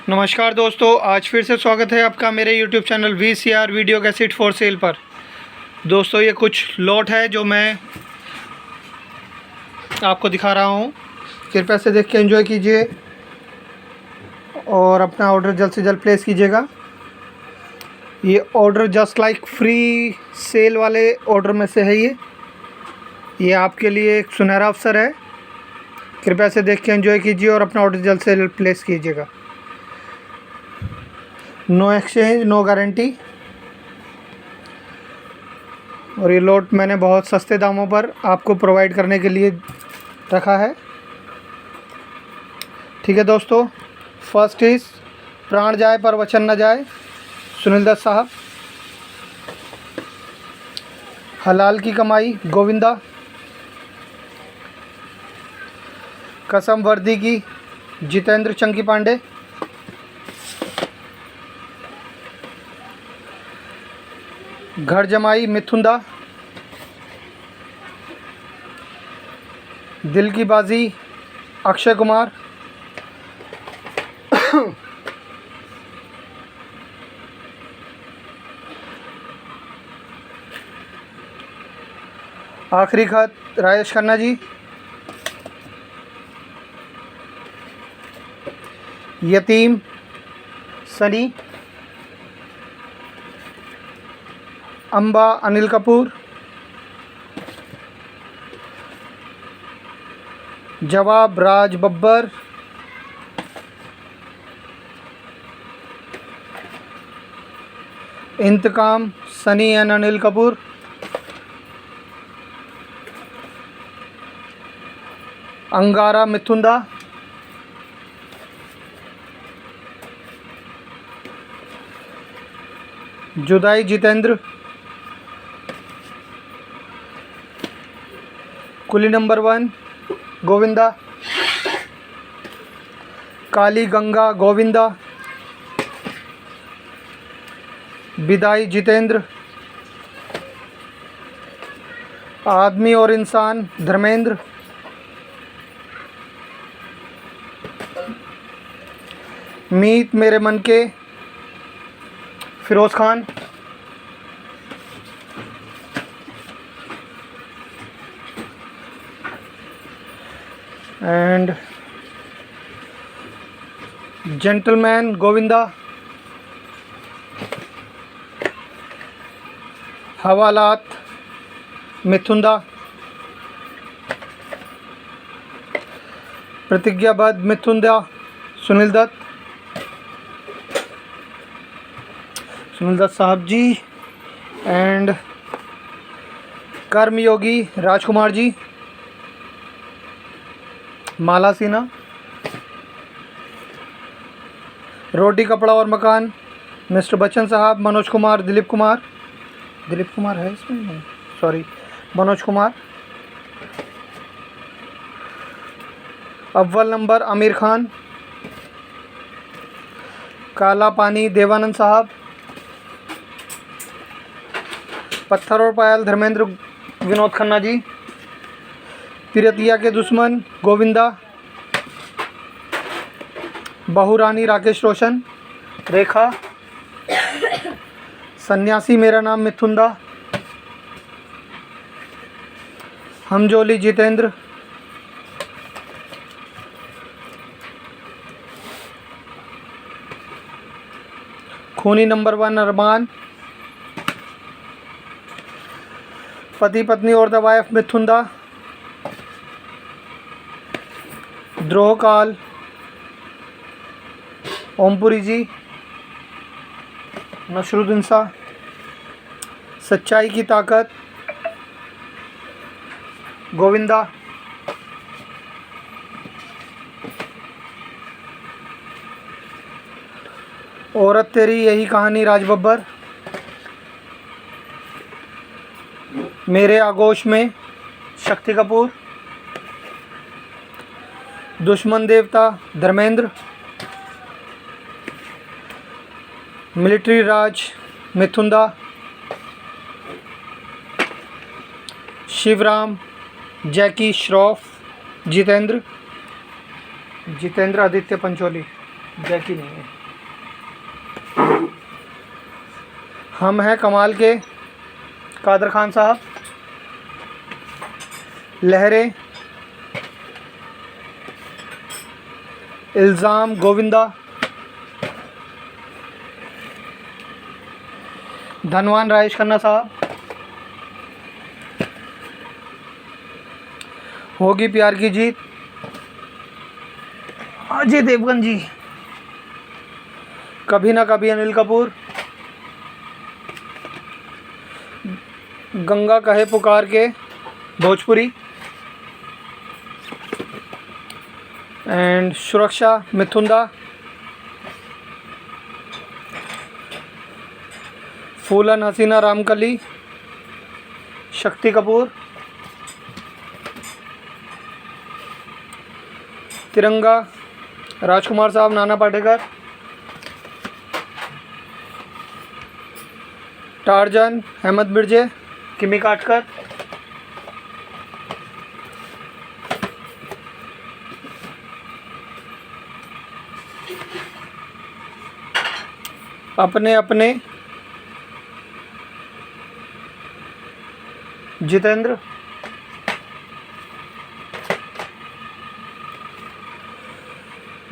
नमस्कार दोस्तों, आज फिर से स्वागत है आपका मेरे YouTube channel VCR video cassette for sale पर। दोस्तों, ये कुछ लॉट है जो मैं आपको दिखा रहा हूँ। कृपया से देख के एंजॉय कीजिए और अपना ऑर्डर जल्द से जल्द प्लेस कीजिएगा। ये order just like free sale वाले ऑर्डर में से है। ये आपके लिए एक सुनहरा अवसर है। कृपया से देख के एंजॉय कीजिए और अपना ऑर्डर जल्द से जल्द प्लेस कीजिएगा। No exchange, no guarantee. और ये लॉट मैंने बहुत सस्ते दामों पर आपको प्रोवाइड करने के लिए रखा है। ठीक है दोस्तों, फर्स्ट इज प्राण जाए पर वचन न जाए, सुनील दत्त साहब। हलाल की कमाई, गोविंदा। कसम वर्दी की, जितेंद्र चंकी पांडे। घर जमाई, मिथुंदा। दिल की बाजी, अक्षय कुमार। आखिरी खत, राजेश खन्ना जी। यतीम, सनी। अंबा, अनिल कपूर। जवाब, राज बब्बर। इंतकाम, सनी एंड अनिल कपूर। अंगारा, मिथुंदा। जुदाई, जितेंद्र। कुली नंबर 1, गोविंदा। काली गंगा, गोविंदा। विदाई, जितेंद्र। आदमी और इंसान, धर्मेंद्र। मीत Mere Man Ke, Firoz Khan. And gentleman, Govinda. Hawalaat, Mithunda. Pratigyabadh, Mithunda, Sunil Dutt. Sunil Dutt Sahab ji. And कर्मयोगी, राजकुमार जी। माला सिन्हा। रोटी कपड़ा और मकान, मिस्टर बच्चन साहब। मनोज कुमार, दिलीप कुमार। दिलीप कुमार है इसमें? नहीं, सॉरी, मनोज कुमार। अव्वल नंबर, आमिर खान। काला पानी, देवानंद साहब। पत्थर और पायल, धर्मेंद्र, विनोद खन्ना जी। पिरतिया के दुश्मन, गोविंदा। बहुरानी, राकेश रोशन। रेखा। सन्यासी, मेरा नाम, मिथुंदा। हमजोली, जितेंद्र। खूनी नंबर 1, अरमान। पति पत्नी और द वाइफ, मिथुंदा। द्रोहकाल, ओमपुरी जी। नसरुद्दीन शाह। सच्चाई की ताकत, गोविंदा। औरत तेरी यही कहानी, राज बब्बर। मेरे आगोश में, शक्ति कपूर। दुश्मन देवता, धर्मेंद्र। मिलिट्री राज, मिथुंदा। शिवराम, जैकी श्रॉफ, जितेंद्र। जितेंद्र आदित्य पंचोली। जैकी नहीं है। हम हैं कमाल के कादर खान साहब। लहरें, इल्ज़ाम गोविंदा, धनवान राजेश खन्ना साहब, होगी प्यार की जीत अजय देवगन जी, कभी ना कभी अनिल कपूर, गंगा कहे पुकार के भोजपुरी, एंड सुरक्षा मिथुंदा, फूलन हसीना रामकली शक्ति कपूर, तिरंगा राजकुमार साहब नाना पाटेकर, टार्जन अहमद बिरजे किमी काटकर, अपने अपने जितेंद्र,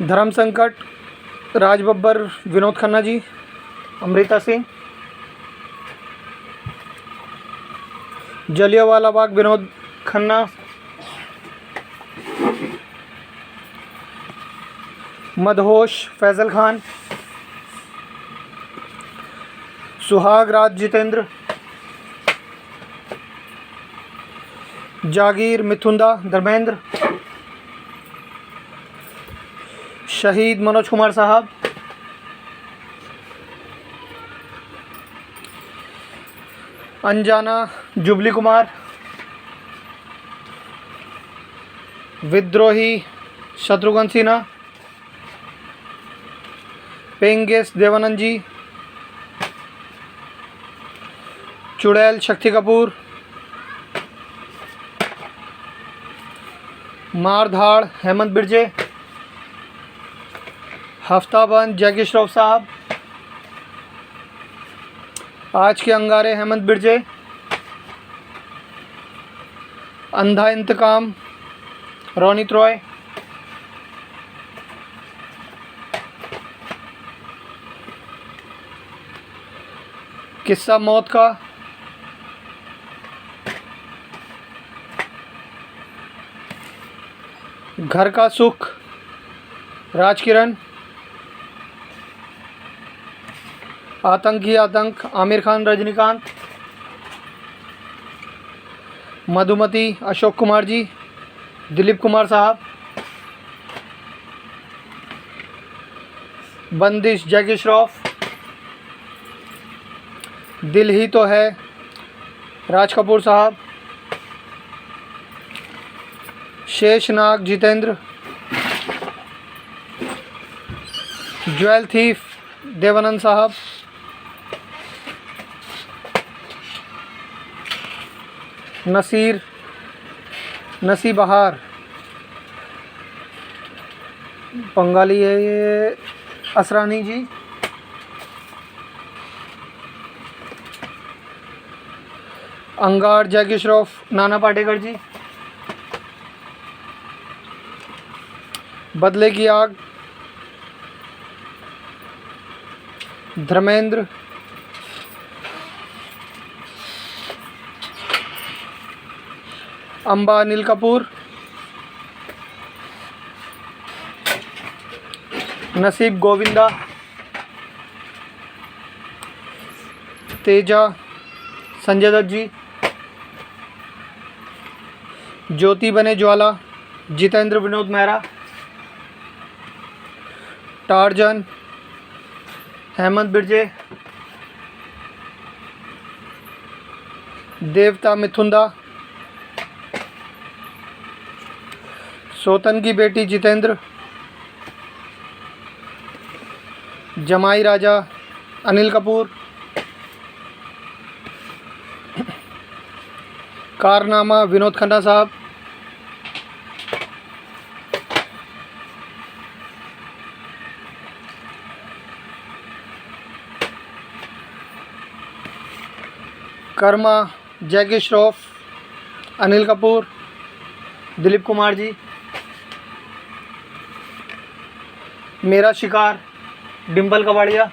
धर्म संकट राज बब्बर विनोद खन्ना जी, अमृता सिंह, जलियांवाला बाग विनोद खन्ना, मदहोश फैजल खान, सुहाग राज जितेंद्र, जागीर मिथुंदा धर्मेंद्र, शहीद मनोज कुमार साहब, अनजाना जुबली कुमार, विद्रोही शत्रुघ्न सिन्हा, पेंगेस देवानंद जी, चुड़ैल शक्ति कपूर, मारधाड़ हेमंत बिरजे, हफ्ताबंद जैकी श्रॉफ साहब, आज के अंगारे हेमंत बिरजे, अंधा इंतकाम रोनित रॉय, किस्सा मौत का घर का सुख राजकिरण, आतंकी आतंक आमिर खान रजनीकांत, मधुमती अशोक कुमार जी, दिलीप कुमार साहब, बंदिश जैकी श्रॉफ, दिल ही तो है राज कपूर साहब, शेषनाग जितेंद्र, ज्वेल थीफ देवानंद साहब, नसी बहार बंगाली है ये, असरानी जी, अंगार जैकी श्रॉफ नाना पाटेकर जी, बदले की आग धर्मेंद्र, अंबा अनिल कपूर, नसीब गोविंदा, तेजा संजय दत्त जी, ज्योति बने ज्वाला जितेंद्र विनोद मेहरा, टार्जन हेमंत बिरजे, देवता मिथुंदा, सोतन की बेटी जितेंद्र, जमाई राजा अनिल कपूर, कारनामा विनोद खन्ना साहब, कर्मा, जैकी श्रॉफ, अनिल कपूर, दिलीप कुमार जी। मेरा शिकार, डिम्पल कपाड़िया।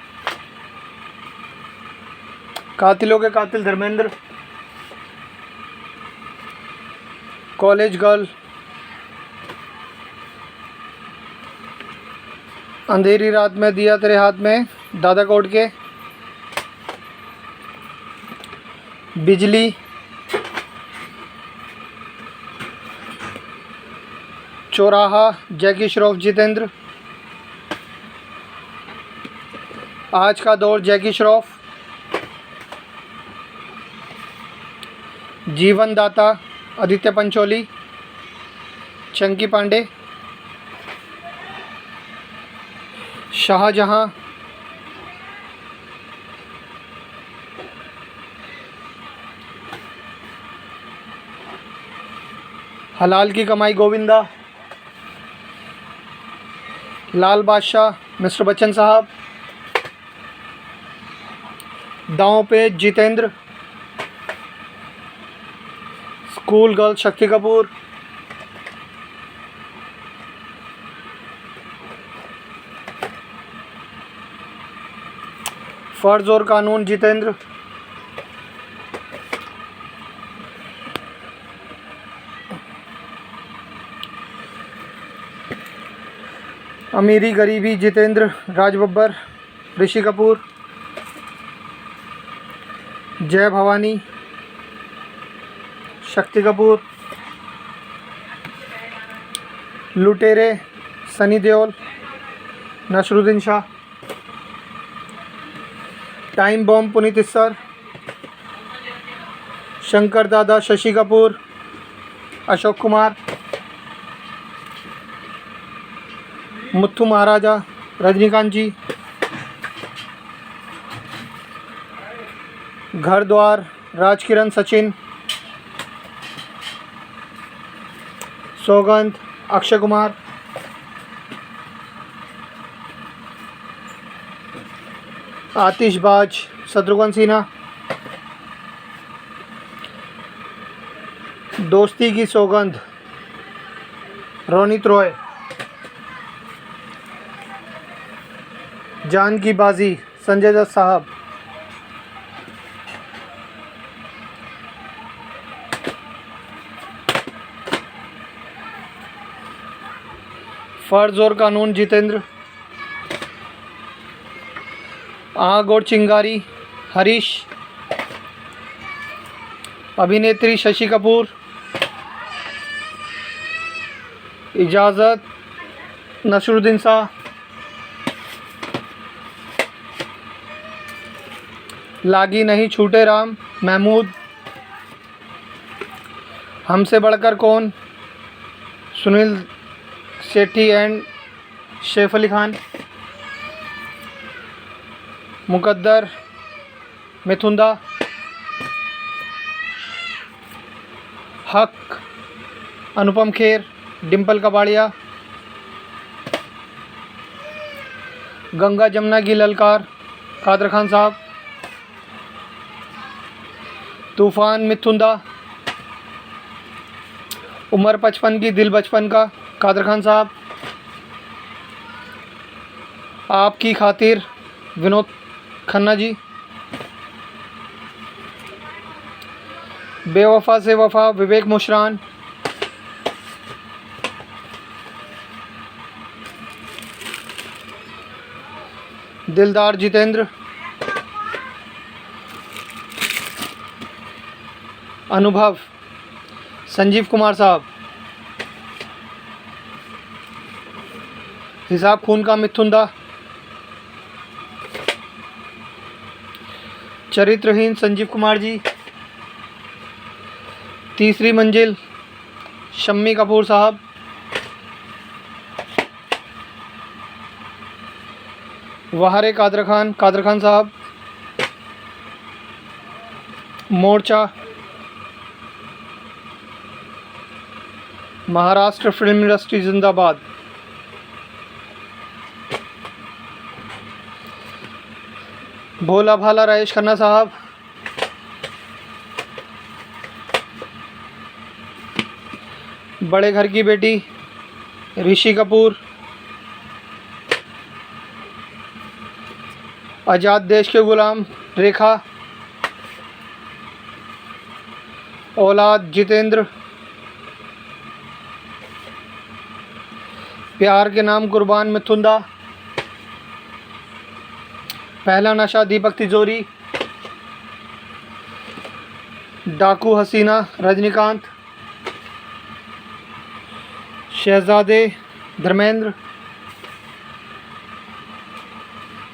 कातिलों के कातिल धर्मेंद्र। कॉलेज गर्ल, अंधेरी रात में दिया तेरे हाथ में, दादा कोड के। बिजली, चौराहा, जैकी श्रॉफ, जितेंद्र। आज का दौर, जैकी श्रॉफ। जीवन दाता, आदित्य पंचोली, चंकी पांडे। शाहजहां, हलाल की कमाई, गोविंदा। लाल बादशाह, मिस्टर बच्चन साहब। दांव पे, जितेंद्र। School girl, Shakti Kapoor. फर्ज और कानून, जितेंद्र। अमीरी गरीबी, जितेंद्र। राज बब्बर, ऋषि कपूर। जय भवानी, शक्ति कपूर। लुटेरे, सनी देओल, नसरुद्दीन शाह। Time bomb, Puneet Issar. शंकर दादा, शशि कपूर, अशोक कुमार। मुत्थु महाराजा, रजनीकांत जी। घर द्वार, राजकिरण, सचिन। सौगंध, अक्षय कुमार। आतिशबाज, शत्रुघ्न सिन्हा। दोस्ती की सौगंध, रोनित रॉय। जान की बाजी, संजय दत्त साहब। फर्ज और कानून, जितेंद्र। आग और चिंगारी, हरीश। अभिनेत्री, शशि कपूर। इजाज़त, नसरुद्दीन शाह। लागी नहीं छूटे राम, महमूद। हमसे बढ़कर कौन, सुनील शेट्टी एंड सैफ अली खान। मुकद्दर, मिथुंदा। हक, अनुपम खेर, डिम्पल कपाड़िया। गंगा जमुना की ललकार, कादर खान साहब। तूफान, मिथुंदा। उम्र 55 की, दिल बचपन का, कादर खान साहब। आपकी खातिर, विनोद खन्ना जी। बेवफा से वफा, विवेक मुशरान। दिलदार, जितेंद्र। अनुभव, संजीव कुमार साहब। हिसाब खून का, मिथुंदा। चरित्रहीन, संजीव कुमार जी। तीसरी मंजिल, शम्मी कपूर साहब। वहारे, कादर खान साहब। मोर्चा, महाराष्ट्र फिल्म इंडस्ट्री जिंदाबाद। भोला भाला, राजेश खन्ना साहब। बड़े घर की बेटी ऋषि कपूर, आज़ाद देश के गुलाम रेखा, औलाद जितेंद्र, प्यार के नाम कुर्बान मिथुन दा, पहला नशा दीपक तिजोरी, डाकू हसीना रजनीकांत, शहजादे धर्मेंद्र,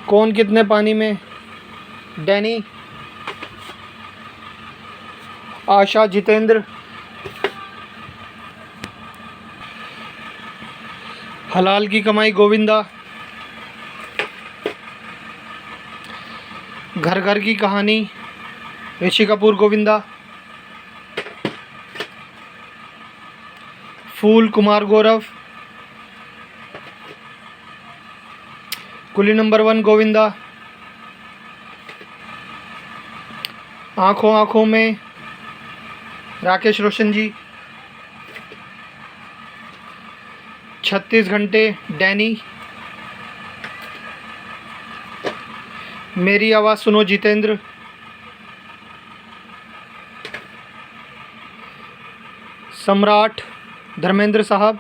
कौन कितने पानी में डैनी, आशा जितेंद्र, हलाल की कमाई गोविंदा, घर घर की कहानी ऋषि कपूर गोविंदा, फूल कुमार गौरव, कुली नंबर 1 गोविंदा, आँखों आँखों में राकेश रोशन जी, 36 घंटे डैनी, मेरी आवाज़ सुनो जितेंद्र, सम्राट धर्मेंद्र साहब,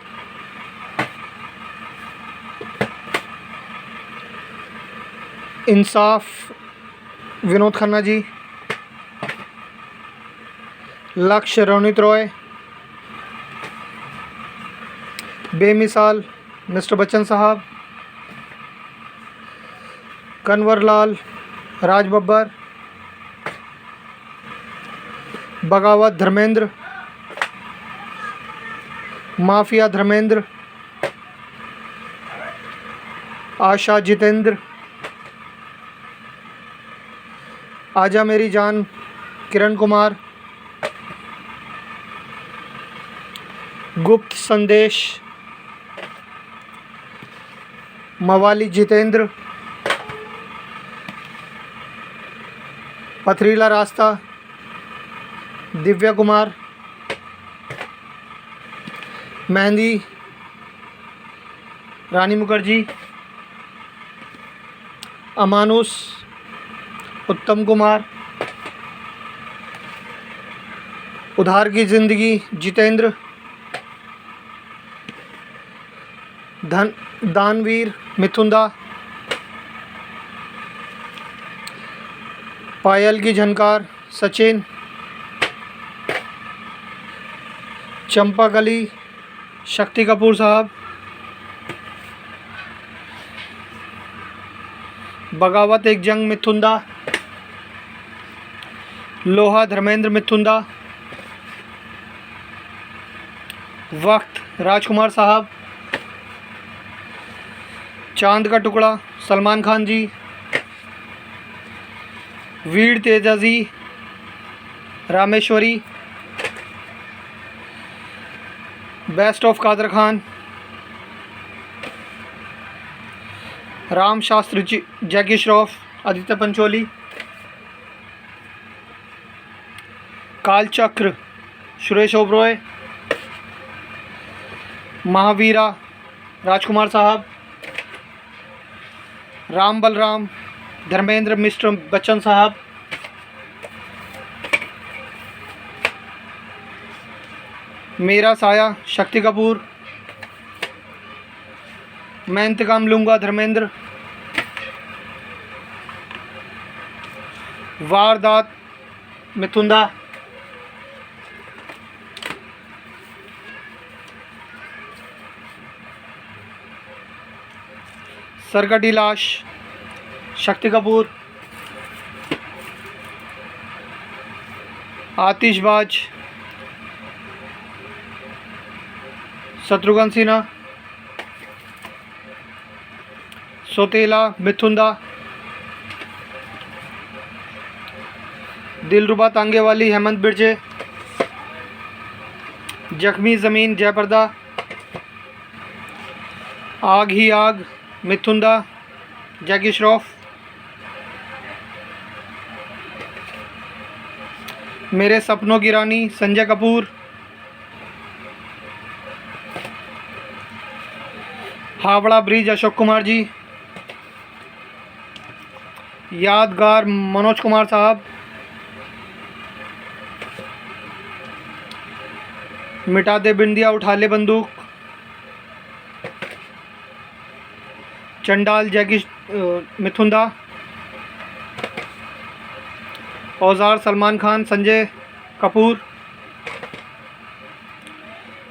इंसाफ विनोद खन्ना जी, लक्ष्य रोनित रॉय, बेमिसाल मिस्टर बच्चन साहब, कन्वर लाल राज बब्बर, बगावत धर्मेंद्र, माफिया धर्मेंद्र, आशा जितेंद्र, आजा मेरी जान किरण कुमार, गुप्त संदेश मवाली जितेंद्र, पथरीला रास्ता दिव्या कुमार, मेहंदी रानी मुखर्जी, अमानुष उत्तम कुमार, उधार की ज़िंदगी जितेंद्र, दानवीर मिथुन दा, पायल की झनकार सचिन, चंपा कली शक्ति कपूर साहब, बगावत एक जंग मिथुन दा, लोहा धर्मेंद्र मिथुन दा, वक्त राजकुमार साहब, चांद का टुकड़ा सलमान खान जी, वीर तेजाजी रामेश्वरी, बेस्ट ऑफ कादर खान, राम शास्त्री जी जैकी श्रॉफ आदित्य पंचोली, कालचक्र सुरेश ओबरॉय, महावीरा राजकुमार साहब, राम बलराम धर्मेंद्र मिस्टर बच्चन साहब, मेरा साया शक्ति कपूर, मैं इंतकाम लूँगा धर्मेंद्र, वारदात मिथुन दा, सरकटी लाश शक्ति कपूर, आतिशबाज शत्रुघ्न सिन्हा, सौतेला मिथुन दा, दिलरुबा तांगे वाली हेमंत बिरजे, जख्मी ज़मीन जयप्रदा, आग ही आग मिथुन दा जैकी श्रॉफ, मेरे सपनों की रानी संजय कपूर, हावड़ा ब्रिज अशोक कुमार जी। यादगार मनोज कुमार साहब। मिटा दे बिंदिया उठा ले बंदूक चंडाल जैकी मिथुंदा। औजार सलमान खान संजय कपूर।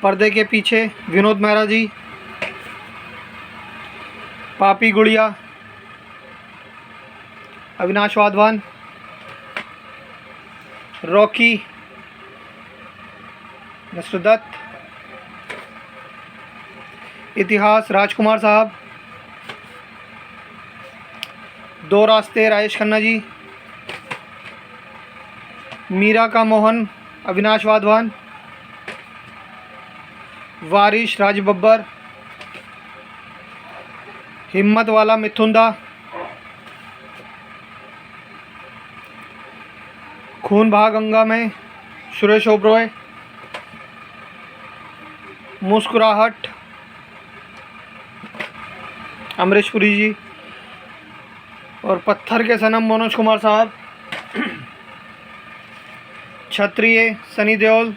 पर्दे के पीछे विनोद मेहरा जी। पापी गुड़िया अविनाश वाधवान। रॉकी नसरुद्दीन दत्त। इतिहास राजकुमार साहब। दो रास्ते राजेश खन्ना जी। मीरा का मोहन अविनाश वाधवान। वारिश राज बब्बर। हिम्मत वाला मिथुंदा। खून बहा गंगा में सुरेश ओबरॉय। मुस्कुराहट अमरीश पुरी जी। और पत्थर के सनम मनोज कुमार साहब। क्षत्रिय सनी देओल।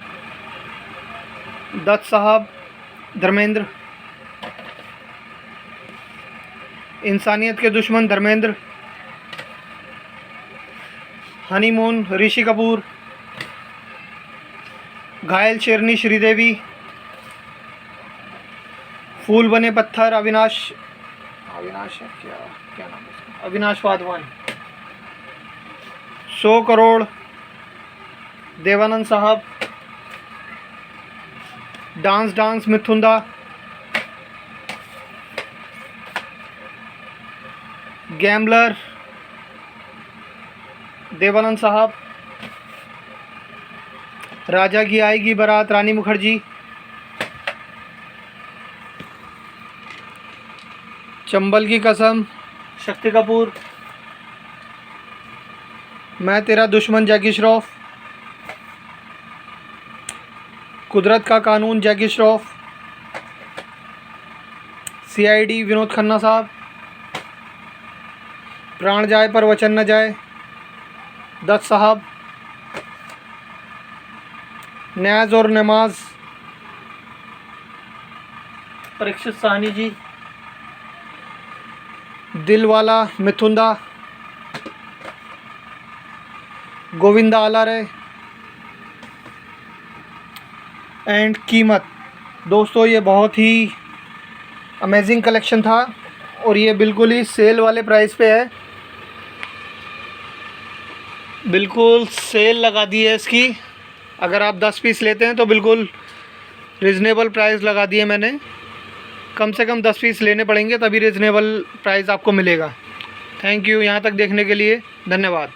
दत्त साहब धर्मेंद्र। इंसानियत के दुश्मन धर्मेंद्र। हनीमून ऋषि कपूर। घायल शेरनी श्रीदेवी। फूल बने पत्थर अविनाश है क्या नाम है अविनाश वाधवान। 100 करोड़ देवानंद साहब। डांस मिथुंदा। गैम्बलर देवानंद साहब। राजा की आएगी बारात रानी मुखर्जी। चंबल की कसम शक्ति कपूर। मैं तेरा दुश्मन जैकी श्रॉफ। कुदरत का कानून जैकी श्रॉफ। CID विनोद खन्ना साहब। प्राण जाए पर वचन न जाए दत्त साहब। न्याज और नमाज परीक्षित साहनी जी। दिलवाला मिथुंदा। गोविंदा आलारे एंड कीमत। दोस्तों ये बहुत ही अमेजिंग कलेक्शन था और ये बिल्कुल ही सेल वाले प्राइस पे है। बिल्कुल सेल लगा दी है इसकी। अगर आप 10 पीस लेते हैं तो बिल्कुल रिजनेबल प्राइस लगा दिए मैंने। कम से कम 10 पीस लेने पड़ेंगे तभी रिजनेबल प्राइस आपको मिलेगा। थैंक यू यहाँ तक देखने के लिए धन्यवाद।